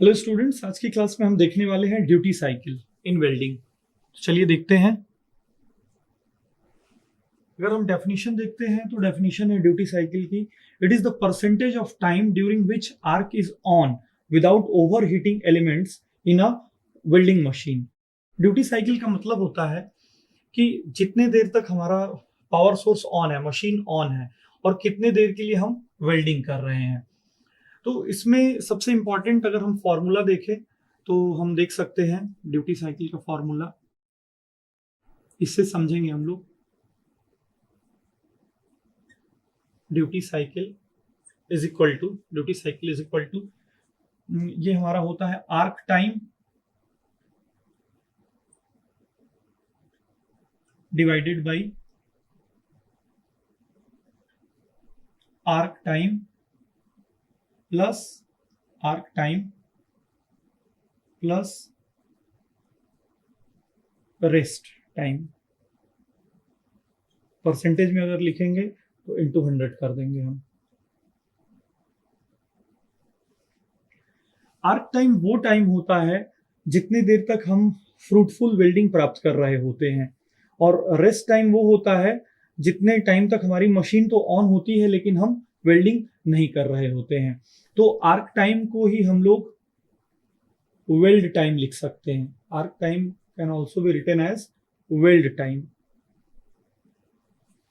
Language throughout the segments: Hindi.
हेलो स्टूडेंट्स, आज की क्लास में हम देखने वाले हैं ड्यूटी साइकिल इन वेल्डिंग। चलिए देखते हैं। अगर हम डेफिनेशन देखते हैं तो डेफिनेशन है ड्यूटी साइकिल की, it is the percentage of time during which arc is on without over heating elements in a welding machine. Duty cycle का मतलब होता है कि जितने देर तक हमारा पावर सोर्स ऑन है, मशीन ऑन है, और कितने देर के लिए हम वेल्डिंग कर रहे हैं। तो इसमें सबसे इंपॉर्टेंट अगर हम फॉर्मूला देखें तो हम देख सकते हैं ड्यूटी साइकिल का फॉर्मूला, इससे समझेंगे हम लोग। Duty cycle is equal to ये हमारा होता है arc time divided by arc time plus arc time plus rest time. Percentage में अगर लिखेंगे तो इंटू 100 कर देंगे हम। आर्क टाइम वो टाइम होता है जितनी देर तक हम फ्रूटफुल वेल्डिंग प्राप्त कर रहे होते हैं, और रेस्ट टाइम वो होता है जितने टाइम तक हमारी मशीन तो ऑन होती है लेकिन हम वेल्डिंग नहीं कर रहे होते हैं। तो आर्क टाइम को ही हम लोग वेल्ड टाइम लिख सकते हैं। Arc time can also be written as weld time.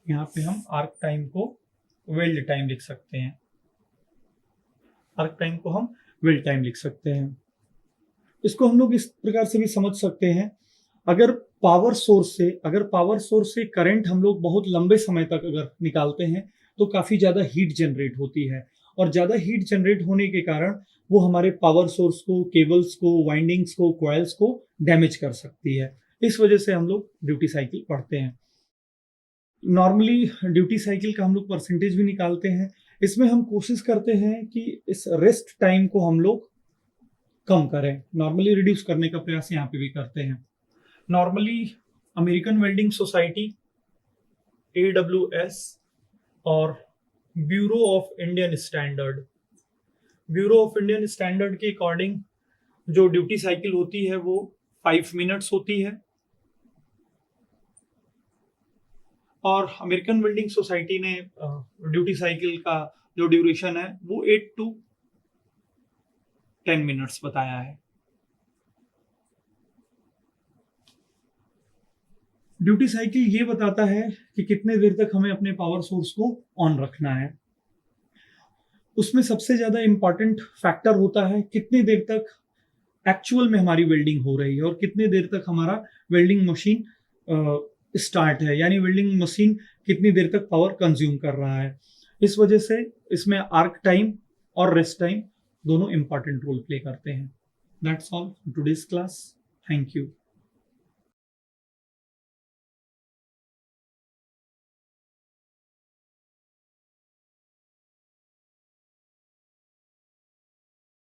यहाँ पे हम आर्क टाइम को वेल्ड टाइम लिख सकते हैं। आर्क टाइम को हम वेल्ड टाइम लिख सकते हैं। इसको हम लोग इस प्रकार से भी समझ सकते हैं, अगर पावर सोर्स से करंट हम लोग बहुत लंबे समय तक अगर निकालते हैं तो काफी ज्यादा हीट जनरेट होती है, और ज्यादा हीट जनरेट होने के कारण वो हमारे पावर सोर्स को, केबल्स को, वाइंडिंग्स को, कॉइल्स को डैमेज कर सकती है। इस वजह से हम लोग ड्यूटी साइकिल पढ़ते हैं। नॉर्मली ड्यूटी साइकिल का हम लोग परसेंटेज भी निकालते हैं। इसमें हम कोशिश करते हैं कि इस रेस्ट टाइम को हम लोग कम करें, नॉर्मली रिड्यूस करने का प्रयास यहाँ पे भी करते हैं। Normally American welding society, AWS, और ब्यूरो ऑफ इंडियन स्टैंडर्ड के अकॉर्डिंग जो ड्यूटी साइकिल होती है वो 5 मिनट्स होती है, और अमेरिकन वेल्डिंग सोसाइटी ने ड्यूटी साइकिल का जो ड्यूरेशन है वो 8 to 10 मिनट्स बताया है। ड्यूटी साइकिल ये बताता है कि कितने देर तक हमें अपने पावर सोर्स को ऑन रखना है। उसमें सबसे ज्यादा इंपॉर्टेंट फैक्टर होता है कितनी देर तक एक्चुअल में हमारी वेल्डिंग हो रही है और कितनी देर तक हमारा वेल्डिंग मशीन स्टार्ट है, यानी वेल्डिंग मशीन कितनी देर तक पावर कंज्यूम कर रहा है। इस वजह से इसमें आर्क टाइम और रेस्ट टाइम दोनों इंपॉर्टेंट रोल प्ले करते हैं। That's all today's class. Thank you.